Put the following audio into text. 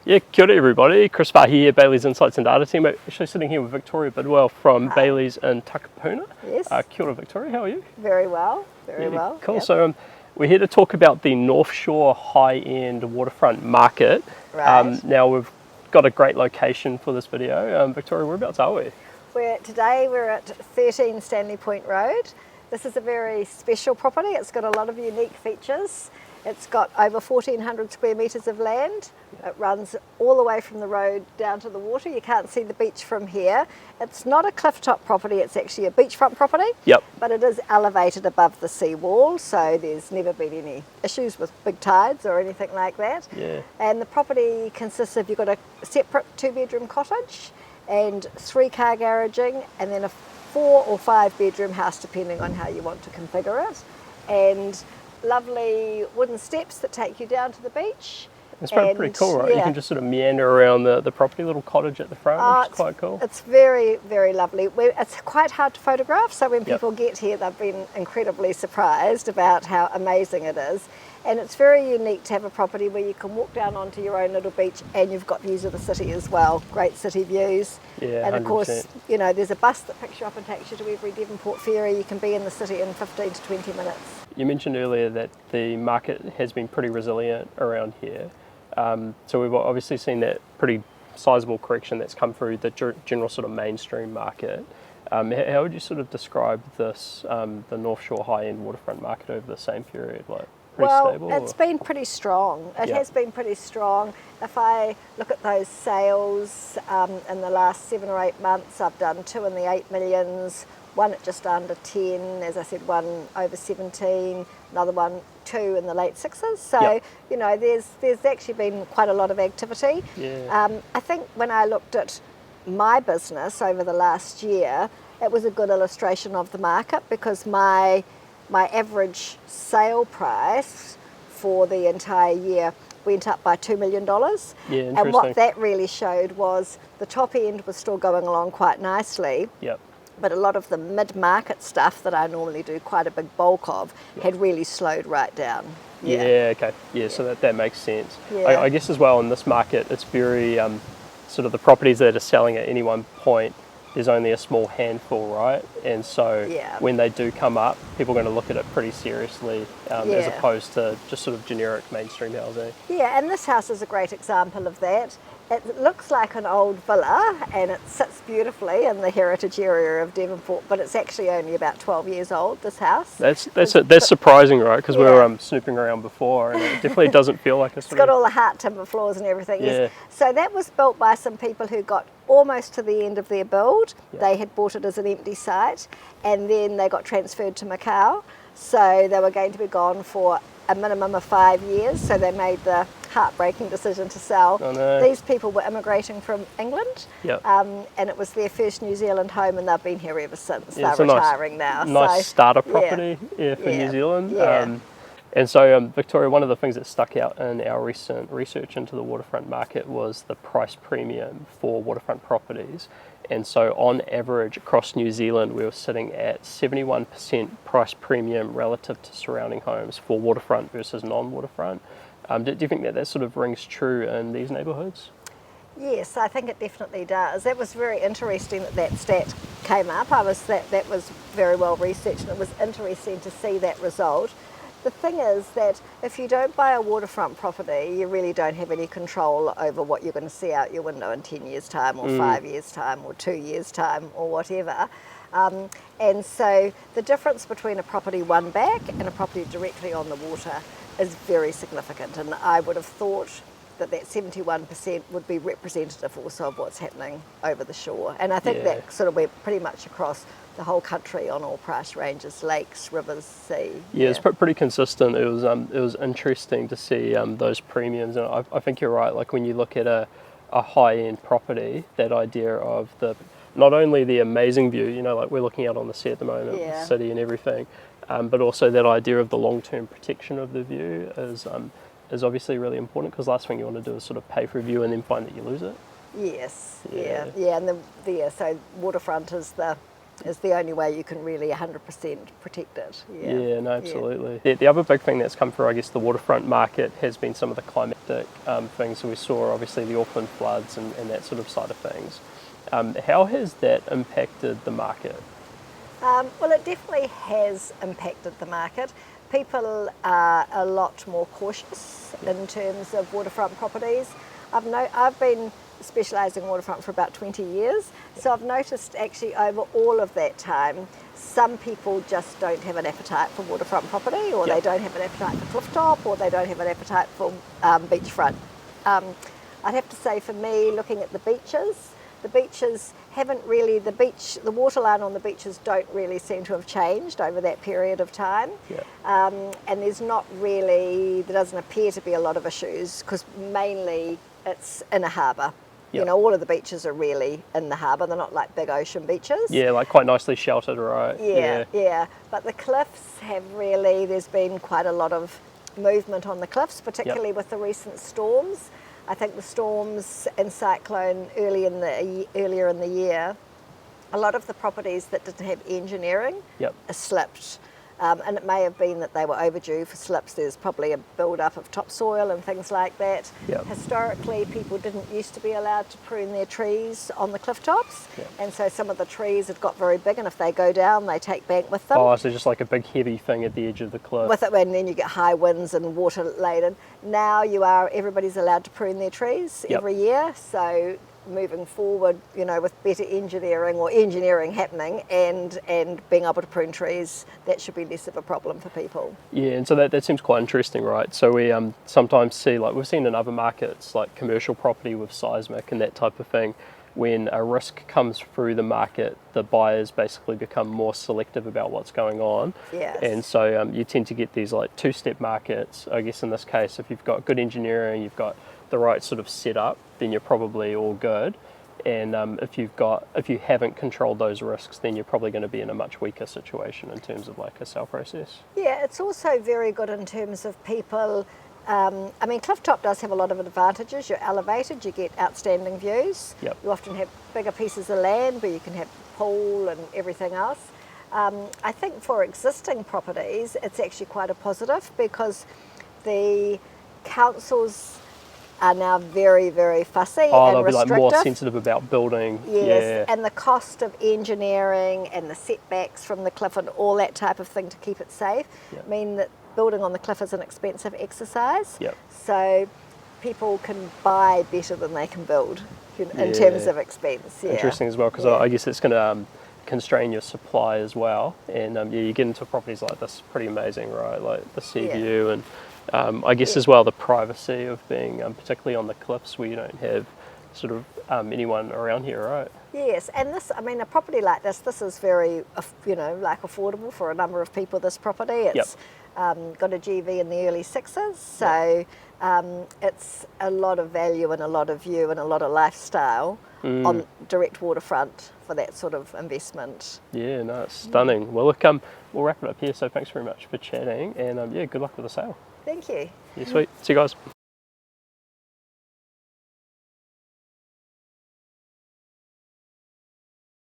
Yeah, kia ora everybody. Chris Farhi here, Bayleys Insights Data team. We're actually sitting here with Victoria Bidwell from Hi. Bayleys in Takapuna. Yes. Kia ora Victoria, how are you? Very well, very well. Cool. Yep. So we're here to talk about the North Shore high-end waterfront market. Right. Now we've got a great location for this video. Victoria, whereabouts are we? Today we're at 13 Stanley Point Road. This is a very special property. It's got a lot of unique features. It's got over 1,400 square metres of land. It runs all the way from the road down to the water. You can't see the beach from here. It's not a clifftop property, it's actually a beachfront property. Yep. But it is elevated above the seawall, so there's never been any issues with big tides or anything like that. Yeah. And the property consists of, you've got a separate 2-bedroom cottage and 3-car garaging, and then a 4 or 5 bedroom house depending on how you want to configure it. And lovely wooden steps that take you down to the beach. It's pretty cool, right? Yeah. You can just sort of meander around the property, little cottage at the front, which is quite cool. It's very, very lovely. It's quite hard to photograph, so when Yep. people get here, they've been incredibly surprised about how amazing it is. And it's very unique to have a property where you can walk down onto your own little beach and you've got views of the city as well. Great city views. Yeah, and of 100%. course, you know, there's a bus that picks you up and takes you to every Devonport ferry. You can be in the city in 15 to 20 minutes. You mentioned earlier that the market has been pretty resilient around here. So we've obviously seen that pretty sizable correction that's come through the general sort of mainstream market. How would you sort of describe this, the North Shore high-end waterfront market over the same period? Like pretty stable? It's been pretty strong. It Yeah. has been pretty strong. If I look at those sales in the last 7 or 8 months, I've done 2 in the 8 millions, one at just under 10, as I said, one over 17, another one 2 in the late 6s. So, Yep. you know, there's actually been quite a lot of activity. Yeah. I think when I looked at my business over the last year, it was a good illustration of the market because my average sale price for the entire year went up by $2 million. Yeah, and what interesting. that really showed was the top end was still going along quite nicely, Yep. but a lot of the mid-market stuff that I normally do quite a big bulk of had really slowed right down. Yeah, okay. Yeah, so that makes sense. Yeah. I guess as well in this market, it's very sort of the properties that are selling at any one point, there's only a small handful, right? And so Yeah. when they do come up, people are going to look at it pretty seriously as Yeah. opposed to just sort of generic mainstream housing. Yeah, and this house is a great example of that. It looks like an old villa and it sits beautifully in the heritage area of Devonport, but it's actually only about 12 years old, this house. That's surprising, right? Because we Yeah. were snooping around before and it definitely doesn't feel like a It's sort got of... all the heart timber floors and everything. Yeah. Yes. So that was built by some people who got almost to the end of their build. Yeah. They had bought it as an empty site and then they got transferred to Macau. So they were going to be gone for a minimum of 5 years. So they made the heartbreaking decision to sell. Oh, no. These people were immigrating from England, Yep. and it was their first New Zealand home, and they've been here ever since. Yeah, it's They're a retiring now. Nice So, starter yeah. property for Yeah. New Zealand. Yeah. And so, Victoria, one of the things that stuck out in our recent research into the waterfront market was the price premium for waterfront properties. And so, on average, across New Zealand, we were sitting at 71% price premium relative to surrounding homes for waterfront versus non-waterfront. Do you think that sort of rings true in these neighbourhoods? Yes, I think it definitely does. It was very interesting that stat came up. That was very well researched, and it was interesting to see that result. The thing is that if you don't buy a waterfront property, you really don't have any control over what you're going to see out your window in 10 years' time or 5 years' time or 2 years' time or whatever. And so the difference between a property one back and a property directly on the water is very significant. And I would have thought that 71% would be representative also of what's happening over the shore. And I think Yeah. that sort of went pretty much across the whole country on all price ranges, lakes, rivers, sea. Yeah, it's pretty consistent. It was interesting to see those premiums, and I think you're right. Like when you look at a high-end property, that idea of not only the amazing view, you know, like we're looking out on the sea at the moment, Yeah. the city and everything, but also that idea of the long-term protection of the view is obviously really important, because the last thing you want to do is sort of pay for a view and then find that you lose it. Yes, Yeah. yeah, and so waterfront is the is the only way you can really 100% protect it. Yeah, no, absolutely. The other big thing that's come through, I guess, the waterfront market has been some of the climatic things. So we saw obviously the Auckland floods and that sort of side of things. How has that impacted the market? Well, it definitely has impacted the market. People are a lot more cautious in terms of waterfront properties. I've been specialising in waterfront for about 20 years, so I've noticed actually over all of that time, some people just don't have an appetite for waterfront property, or they don't have an appetite for cliff top, or they don't have an appetite for beachfront. I'd have to say for me, looking at the beaches haven't really, the waterline on the beaches don't really seem to have changed over that period of time. And there doesn't appear to be a lot of issues, because mainly it's in a harbour. You know, all of the beaches are really in the harbour. They're not like big ocean beaches. Yeah, like quite nicely sheltered, right? Yeah. But the cliffs have really, there's been quite a lot of movement on the cliffs, particularly with the recent storms. I think the storms and cyclone earlier in the year, a lot of the properties that didn't have engineering are slipped. And it may have been that they were overdue for slips. There's probably a build-up of topsoil and things like that. Historically, people didn't used to be allowed to prune their trees on the cliff tops, and so some of the trees have got very big, and if they go down, they take bank with them. Oh, so just like a big heavy thing at the edge of the cliff. With it, and then you get high winds and water laden. Now everybody's allowed to prune their trees every year, so moving forward, you know, with better engineering happening and being able to prune trees, that should be less of a problem for people. Yeah, and so that seems quite interesting, right? So we sometimes see, like we've seen in other markets, like commercial property with seismic and that type of thing, when a risk comes through the market, the buyers basically become more selective about what's going on. And so you tend to get these like two-step markets. I guess in this case, if you've got good engineering, you've got the right sort of setup, then you're probably all good. And if you haven't controlled those risks, then you're probably going to be in a much weaker situation in terms of like a sale process. Yeah, it's also very good in terms of people. I mean, clifftop does have a lot of advantages. You're elevated, you get outstanding views. You often have bigger pieces of land where you can have pool and everything else. I think for existing properties, it's actually quite a positive, because the councils are now very, very fussy and they'll restrictive. be like more sensitive about building. And the cost of engineering and the setbacks from the cliff and all that type of thing to keep it safe mean that building on the cliff is an expensive exercise. So people can buy better than they can build in terms of expense. Interesting as well, because I guess it's going to constrain your supply as well. And you get into properties like this, pretty amazing, right? Like the sea view and I guess as well the privacy of being particularly on the cliffs where you don't have sort of anyone around here, right? Yes, and this, I mean, a property like this is very, like affordable for a number of people, this property. It's got a GV in the early 6s, so it's a lot of value and a lot of view and a lot of lifestyle on direct waterfront for that sort of investment. Yeah, no, it's stunning. Well, look, we'll wrap it up here, so thanks very much for chatting, and good luck with the sale. Thank you. Yeah, sweet. See you guys.